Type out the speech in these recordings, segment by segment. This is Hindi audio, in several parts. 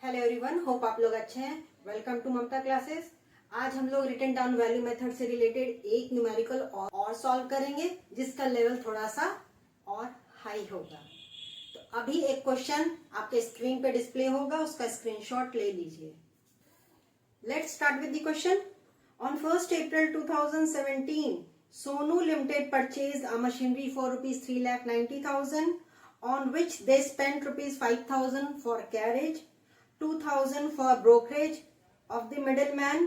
हेलो एवरीवन, होप आप लोग अच्छे हैं। Welcome to Mamta classes. आज हम लोग रिटन डाउन वैल्यू मेथड से रिलेटेड एक न्यूमेरिकल और सॉल्व करेंगे जिसका लेवल थोड़ा सा और हाई होगा। तो अभी एक क्वेश्चन आपके स्क्रीन पे डिस्प्ले होगा, उसका स्क्रीनशॉट ले लीजिए। Let's start with the question. On 1st April 2017, Sonu Limited purchased a machinery for rupees 3,90,000 on which they spent rupees 5,000 for carriage, 2,000 for brokerage of the middleman,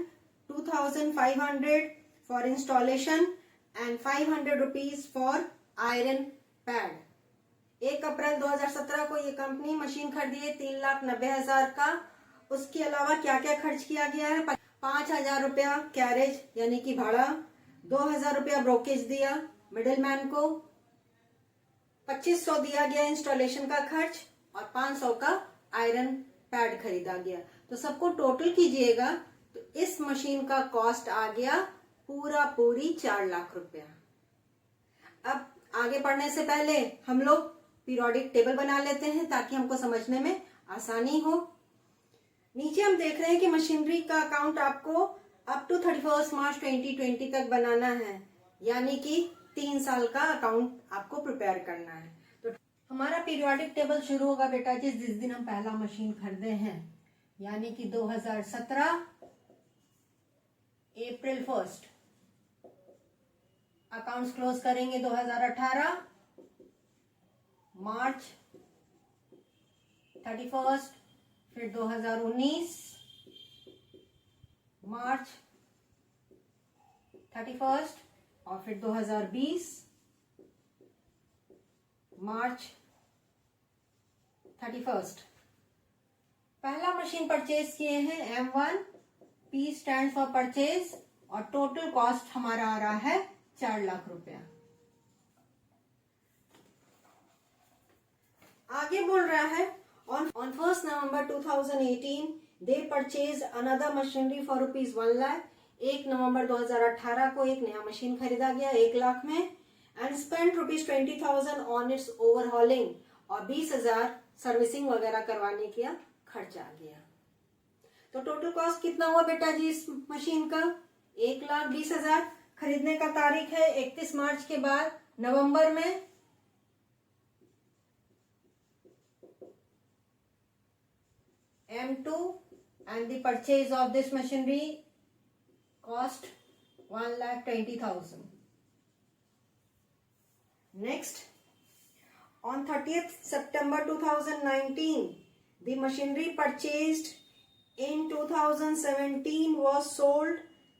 2,500 for installation and 500 rupees for iron pad. 1 अप्रैल 2017 को ये कंपनी मशीन खरीदी है 3,90,000 का। उसके अलावा क्या क्या खर्च किया गया है? 5,000 रुपया कैरेज यानी कि भाड़ा, 2,000 रुपया ब्रोकेज दिया मिडिलमैन को, 2,500 दिया गया इंस्टॉलेशन का खर्च और 500 का आयरन पैड खरीदा गया। तो सबको टोटल कीजिएगा तो इस मशीन का कॉस्ट आ गया पूरी 4 लाख रुपया। अब आगे बढ़ने से पहले हम लोग पीरियोडिक टेबल बना लेते हैं ताकि हमको समझने में आसानी हो। नीचे हम देख रहे हैं कि मशीनरी का अकाउंट आपको अप टू 31 मार्च 2020 तक बनाना है, यानी कि 3 साल का अकाउंट आपको प्रिपेयर करना है। तो हमारा पीरियोडिक टेबल शुरू होगा बेटा जिस दिन हम पहला मशीन खरीदे हैं, यानी कि 2017 अप्रैल 1। अकाउंट्स क्लोज करेंगे 2018 मार्च 31, फिर 2019 मार्च 31 और फिर 2020 मार्च 31। पहला मशीन परचेज किए हैं M1, P stand for purchase और टोटल कॉस्ट हमारा आ रहा है 4 लाख रुपया। आगे बोल रहा है on 1st November 2018 they purchased another machinery for rupees 1 lakh। 1 नवंबर 2018 को एक नया मशीन खरीदा गया 1 लाख में and spent rupees 20,000 on its overhauling और 20,000 सर्विसिंग वगैरह करवाने का खर्च आ गया। तो टोटल कॉस्ट कितना हुआ बेटा जी इस मशीन का? 1,20,000। खरीदने का तारीख है 31 मार्च के बाद नवंबर में M2 and the purchase of this machinery cost 1,20,000. Next, on 30th September 2019, the machinery purchased in 2017 was sold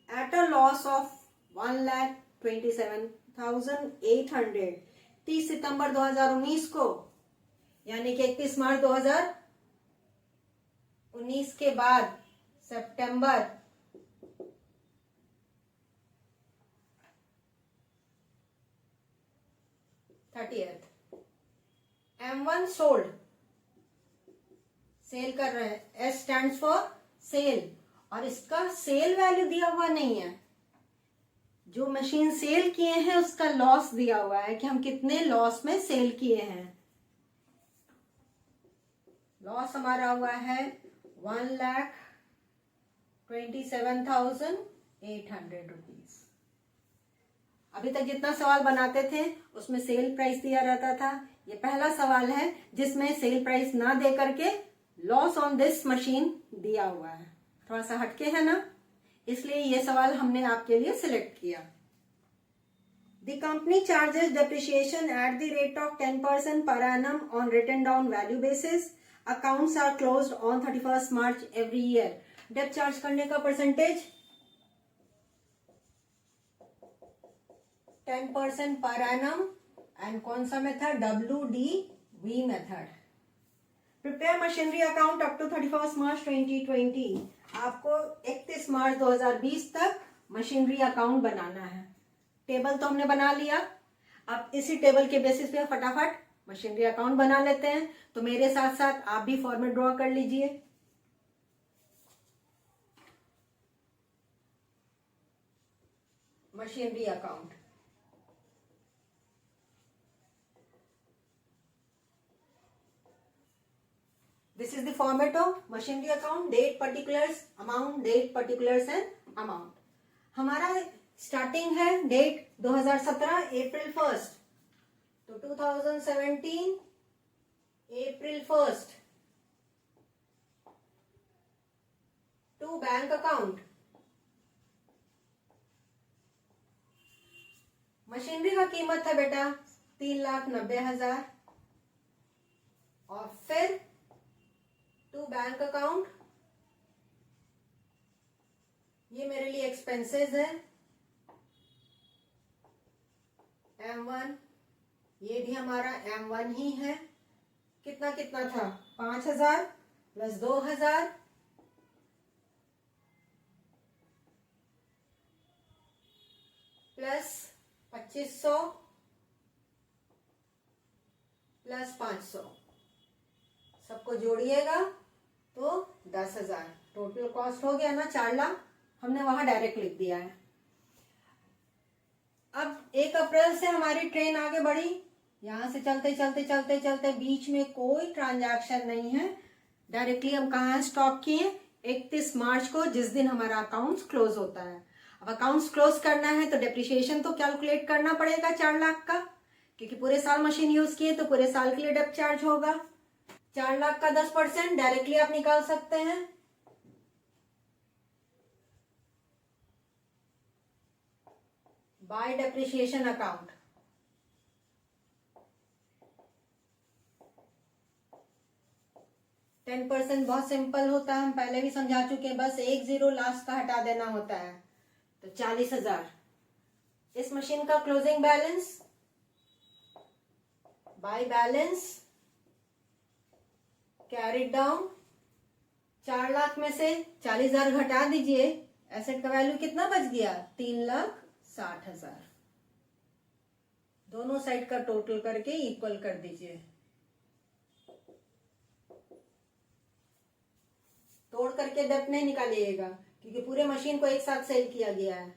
at a loss of 1,27,800। 30 सितंबर 2019 को यानी कि 31 मार्च 2019 के बाद सितंबर 30th M1 सोल्ड, सेल कर रहे हैं। S स्टैंड फॉर सेल और इसका सेल वैल्यू दिया हुआ नहीं है। जो मशीन सेल किए हैं उसका लॉस दिया हुआ है कि हम कितने लॉस में सेल किए हैं। लॉस हमारा हुआ है 1,27,800 रुपीज। अभी तक जितना सवाल बनाते थे उसमें सेल प्राइस दिया रहता था। ये पहला सवाल है जिसमें सेल प्राइस ना दे करके लॉस ऑन दिस मशीन दिया हुआ है। थोड़ा सा हटके है ना, इसलिए ये सवाल हमने आपके लिए सिलेक्ट किया। The company charges depreciation at the rate of 10% per annum on written down value basis. Accounts are closed on 31st March every year. Depth charge करने का परसेंटेज 10% पर एनम एंड कौन सा method? WDV method. Prepare machinery account up to 31 March 2020। आपको 31 मार्च 2020 तक मशीनरी अकाउंट बनाना है। टेबल तो हमने बना लिया, अब इसी टेबल के बेसिस पे फटाफट मशीनरी अकाउंट बना लेते हैं। तो मेरे साथ साथ आप भी फॉर्मेट ड्रॉ कर लीजिए। Machinery account This is the format of machinery account, date particulars, amount, date particulars and amount. हमारा स्टार्टिंग है डेट 2017 अप्रैल 1, तो 2017 अप्रैल 1 टू बैंक अकाउंट। मशीनरी का कीमत है बेटा 3,90,000 और फिर टू बैंक अकाउंट, ये मेरे लिए एक्सपेंसेस है M1, ये भी हमारा M1 ही है। कितना कितना था 5,000 प्लस 2,000 प्लस 2,500 प्लस 500, सबको जोड़िएगा तो 10,000 टोटल कॉस्ट हो गया ना 4 लाख। हमने वहां डायरेक्ट लिख दिया है। अब 1 अप्रैल से हमारी ट्रेन आगे बढ़ी, यहां से चलते चलते चलते चलते बीच में कोई ट्रांजैक्शन नहीं है। डायरेक्टली हम कहाँ स्टॉप किए 31 मार्च को, जिस दिन हमारा अकाउंट्स क्लोज होता है। अब अकाउंट्स क्लोज करना है तो डेप्रिसिएशन तो कैलकुलेट करना पड़ेगा 4 लाख का, क्योंकि पूरे साल मशीन यूज किए तो पूरे साल के लिए डेप्ट चार्ज होगा। 4 लाख का 10% डायरेक्टली आप निकाल सकते हैं। Bye depreciation account, ten percent बहुत सिंपल होता है, हम पहले भी समझा चुके हैं, बस 1 0 लास्ट का हटा देना होता है, तो 40,000। इस मशीन का closing balance by balance carried down, 4 lakh में से 40,000 घटा दीजिए, एसेट का वैल्यू कितना बच गया 3,60,000। दोनों साइड का टोटल करके इक्वल कर दीजिए, तोड़ करके डेप्ट नहीं निकालिएगा क्योंकि पूरे मशीन को एक साथ सेल किया गया है।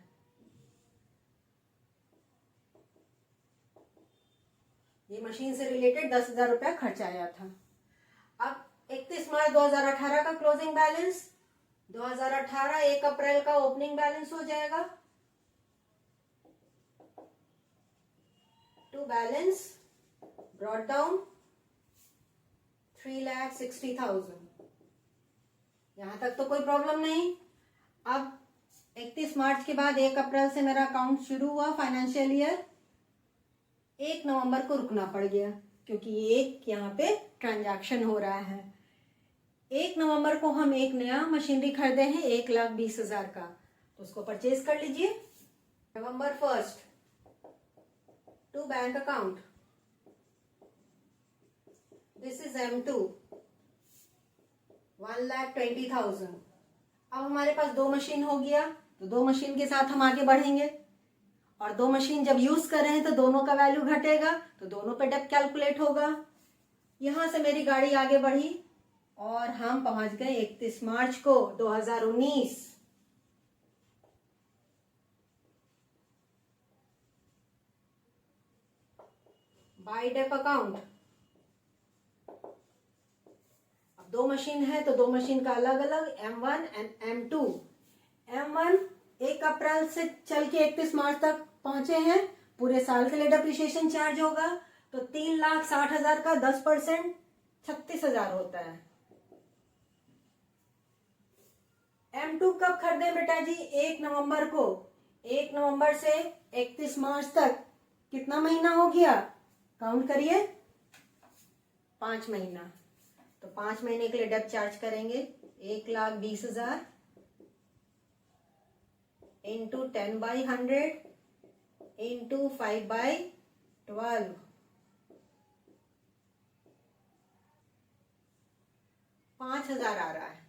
ये मशीन से रिलेटेड 10,000 रुपया खर्च आया था। अब 31 मार्च 2018 का क्लोजिंग बैलेंस, 2018 1 अप्रैल का ओपनिंग बैलेंस हो जाएगा। To balance brought down 3,60,000। यहां तक तो कोई प्रॉब्लम नहीं। अब 31 मार्च के बाद 1 अप्रैल से मेरा अकाउंट शुरू हुआ फाइनेंशियल ईयर, 1 नवंबर को रुकना पड़ गया क्योंकि एक यहाँ पे ट्रांजैक्शन हो रहा है। 1 नवंबर को हम एक नया मशीनरी खरीदे हैं 1,20,000 का, तो उसको परचेज कर लीजिए। November 1 to bank account, this is M2 1,20,000। अब हमारे पास 2 मशीन हो गया, तो 2 मशीन के साथ हम आगे बढ़ेंगे, और 2 मशीन जब यूज कर रहे हैं तो दोनों का वैल्यू घटेगा, तो दोनों पे डेप्ट कैलकुलेट होगा। यहां से मेरी गाड़ी आगे बढ़ी और हम पहुंच गए 31 मार्च को 2019। बाय डेप अकाउंट, अब 2 मशीन है तो 2 मशीन का अलग अलग M1 एंड M2। M1 1 अप्रैल से चल के 31 मार्च तक पहुंचे हैं, पूरे साल के लिए डेप्रिसिएशन चार्ज होगा, तो 3,60,000 का 10% 36,000 होता है। M2 कब खरीदे बेटा जी 1 नवंबर को, 1 नवंबर से 31 मार्च तक कितना महीना हो गया, काउंट करिए 5 महीना, तो 5 महीने के लिए डेप्ट चार्ज करेंगे 1,20,000 इंटू 10/100 इंटू 5/12, 5,000 आ रहा है।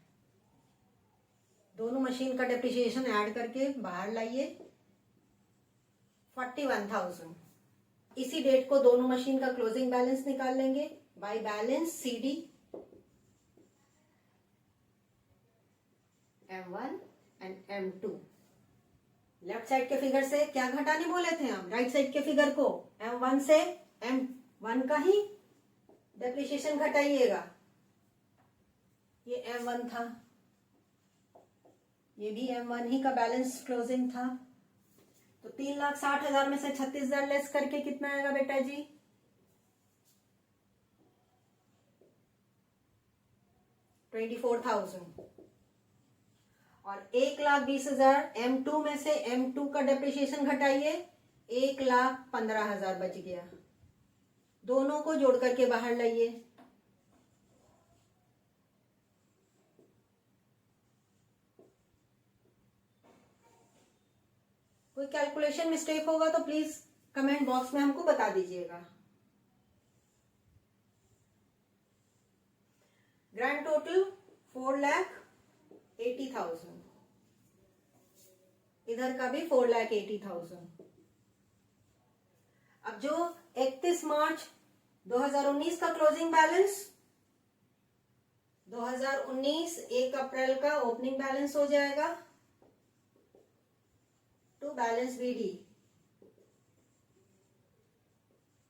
दोनों मशीन का डेप्रिसिएशन ऐड करके बाहर लाइए 41,000। इसी डेट को दोनों मशीन का क्लोजिंग बैलेंस निकाल लेंगे by balance CD M1 and M2। Left side के फिगर से क्या घटाने बोले थे हम, राइट साइड के फिगर को M1 से M1 का ही डेप्रिसिएशन घटाइएगा। ये M1 था, ये भी M1 ही का बैलेंस क्लोजिंग था। तो 3,60,000 में से 36,000 लेस करके कितना आएगा बेटा जी? 24,000। और 1,20,000 M2 में से M2 का डेप्रिसिएशन घटाइए, 1,15,000 बच गया। दोनों को जोड़ करके बाहर लाइए। कोई कैलकुलेशन मिस्टेक होगा तो प्लीज कमेंट बॉक्स में हमको बता दीजिएगा। ग्रैंड टोटल 4,80,000, इधर का भी 4,80,000। अब जो 31 मार्च 2019 का क्लोजिंग बैलेंस, 2019 1 अप्रैल का ओपनिंग बैलेंस हो जाएगा to balance BD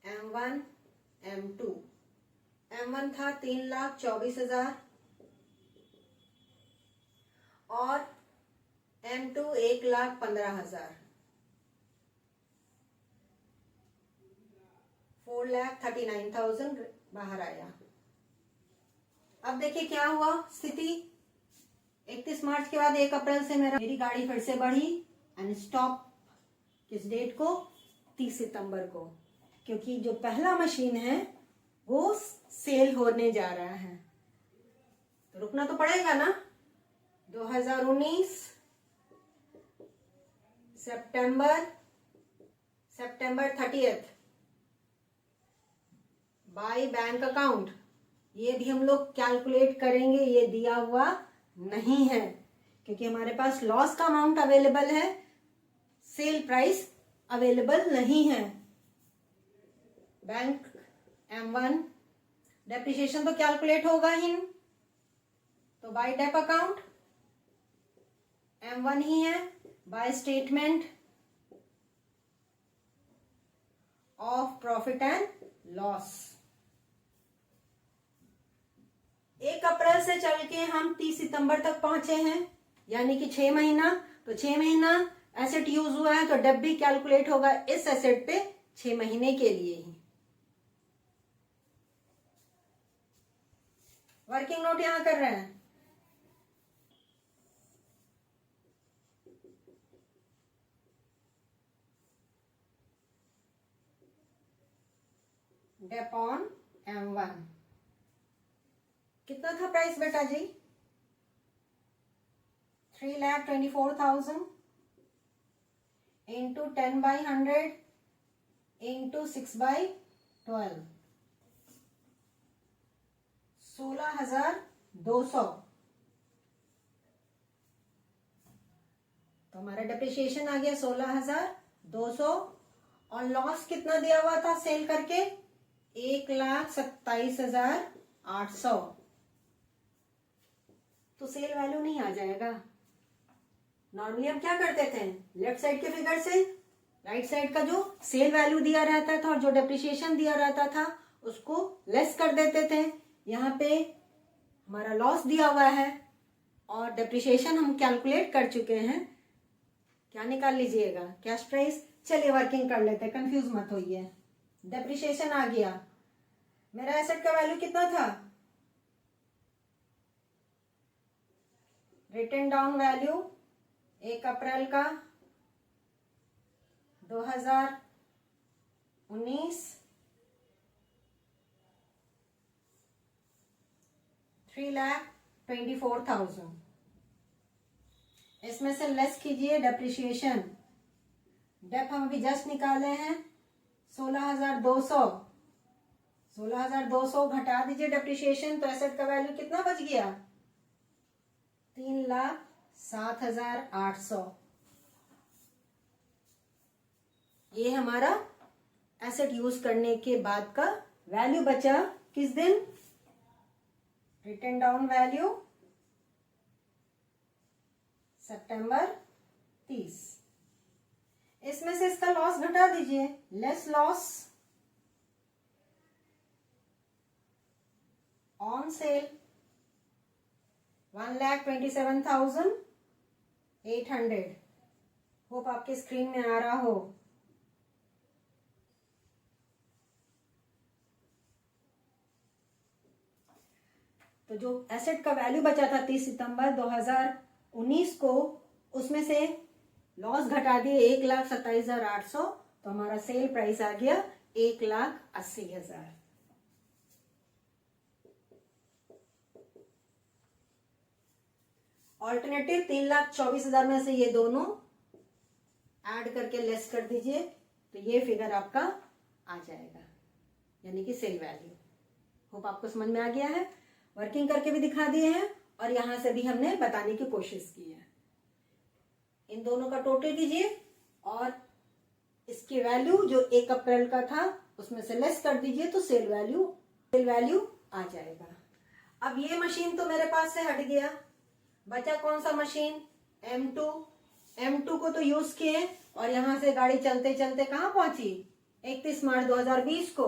M1 M2। M1 था 3,24,000 और M2 1,15,000, 4,39,000 बाहर आया। अब देखिए क्या हुआ स्थिति। 31 मार्च के बाद 1 अप्रैल से मेरी गाड़ी फिर से बढ़ी एंड स्टॉप किस डेट को? 30 सितंबर को, क्योंकि जो पहला मशीन है वो सेल होने जा रहा है, तो रुकना तो पड़ेगा ना। 2019 सितंबर 30 बाय बैंक अकाउंट, ये भी हम लोग कैलकुलेट करेंगे। ये दिया हुआ नहीं है क्योंकि हमारे पास लॉस का अमाउंट अवेलेबल है, सेल प्राइस अवेलेबल नहीं है। बैंक M1 डेप्रिसिएशन तो कैलकुलेट होगा ही, तो बाय डेप अकाउंट M1 ही है। By statement of profit and loss, 1 अप्रैल से चल के हम 30 सितंबर तक पहुंचे हैं, यानी कि 6 महीना। तो 6 महीना एसेट यूज हुआ है, तो डेप भी कैलकुलेट होगा इस एसेट पे 6 महीने के लिए ही। वर्किंग नोट यहां कर रहे हैं। डेप ऑन M1 कितना था प्राइस बेटा जी? 3,24,000 इंटू 10/100 इंटू 6/12, 16,200। तो हमारा डेप्रिसिएशन आ गया 16,200। और लॉस कितना दिया हुआ था सेल करके? 1,27,800। तो सेल वैल्यू नहीं आ जाएगा। नॉर्मली हम क्या करते थे, लेफ्ट साइड के फिगर से राइट साइड का जो सेल वैल्यू दिया रहता था और जो डेप्रिसिएशन दिया रहता था उसको लेस कर देते थे। यहाँ पे हमारा लॉस दिया हुआ है और डेप्रिसिएशन हम कैलकुलेट कर चुके हैं। क्या निकाल लीजिएगा? Cash price. चलिए वर्किंग कर लेते हैं, कंफ्यूज मत होइए। डेप्रिसिएशन आ गया, मेरा एसेट का वैल्यू कितना था? रिटन डाउन वैल्यू 1 अप्रैल का 2019 3,24,000। इसमें से लेस कीजिए डेप्रिसिएशन। डेप हम अभी जस्ट निकाले हैं 16,200। 16,200 घटा दीजिए डेप्रिसिएशन, तो एसेट का वैल्यू कितना बच गया? 3,07,800। ये हमारा एसेट यूज करने के बाद का वैल्यू बचा। किस दिन? रिटन डाउन वैल्यू सितंबर 30। इसमें से इसका लॉस घटा दीजिए, less loss on sale 1,27,800। Hope आपके स्क्रीन में आ रहा हो। तो जो एसेट का वैल्यू बचा था 30 सितंबर 2019 को, उसमें से लॉस घटा दिए 1,27,800, तो हमारा सेल प्राइस आ गया 1,80,000। ऑल्टरनेटिव 3,24,000 में से ये दोनों ऐड करके लेस कर दीजिए, तो ये फिगर आपका आ जाएगा, यानी कि सेल वैल्यू। होप आपको समझ में आ गया है। वर्किंग करके भी दिखा दिए हैं और यहां से भी हमने बताने की कोशिश की है। इन दोनों का टोटल कीजिए और इसकी वैल्यू जो 1 अप्रैल का था उसमें से लेस कर दीजिए, तो सेल वैल्यू आ जाएगा। अब ये मशीन तो मेरे पास से हट गया, बचा कौन सा मशीन? M2 को तो यूज किए और यहां से गाड़ी चलते चलते कहां पहुंची? 31 मार्च 2020 को।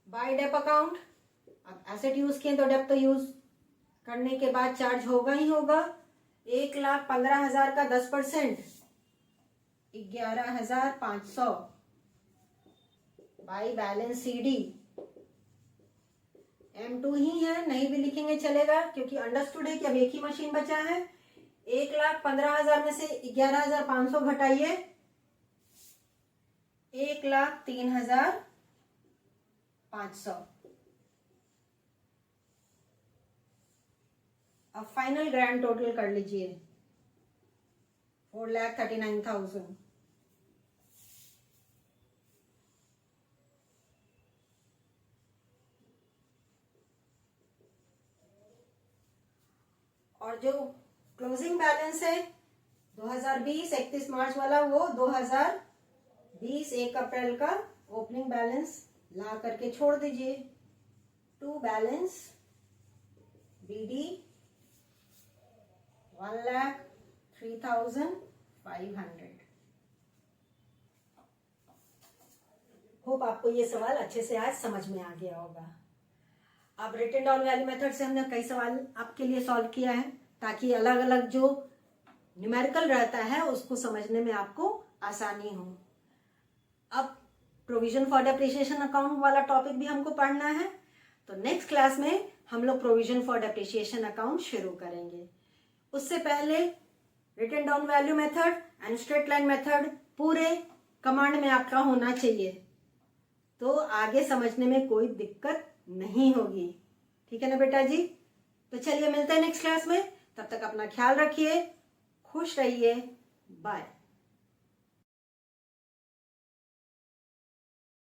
बाय डेप अकाउंट, अब एसेट यूज किए तो डेप तो यूज करने के बाद चार्ज होगा ही होगा। 1,15,000 का 10% 11,500 बाई बैलेंस CD। M2 ही है, नहीं भी लिखेंगे चलेगा, क्योंकि अंडरस्टूड है कि अब एक ही मशीन बचा है। 1,15,000 में से 11,500 घटाइए, 1,03,500। अब फाइनल ग्रैंड टोटल कर लीजिए, 4,39,000। और जो क्लोजिंग बैलेंस है 2020 31 मार्च वाला, वो 2020 1 अप्रैल का ओपनिंग बैलेंस ला करके छोड़ दीजिए। To balance BD 1,03,500। होप आपको ये सवाल अच्छे से आज समझ में आ गया होगा। अब रिटन डाउन वैल्यू मेथड से हमने कई सवाल आपके लिए सॉल्व किया है, ताकि अलग अलग जो न्यूमेरिकल रहता है उसको समझने में आपको आसानी हो। अब प्रोविजन फॉर डेप्रिसिएशन अकाउंट वाला टॉपिक भी हमको पढ़ना है, तो नेक्स्ट क्लास में हम लोग प्रोविजन फॉर डेप्रिसिएशन अकाउंट शुरू करेंगे। उससे पहले written down value method and straight line method पूरे कमांड में आपका होना चाहिए, तो आगे समझने में कोई दिक्कत नहीं होगी। ठीक है ना बेटा जी? तो चलिए मिलते हैं नेक्स्ट क्लास में, तब तक अपना ख्याल रखिए, खुश रहिए, बाय।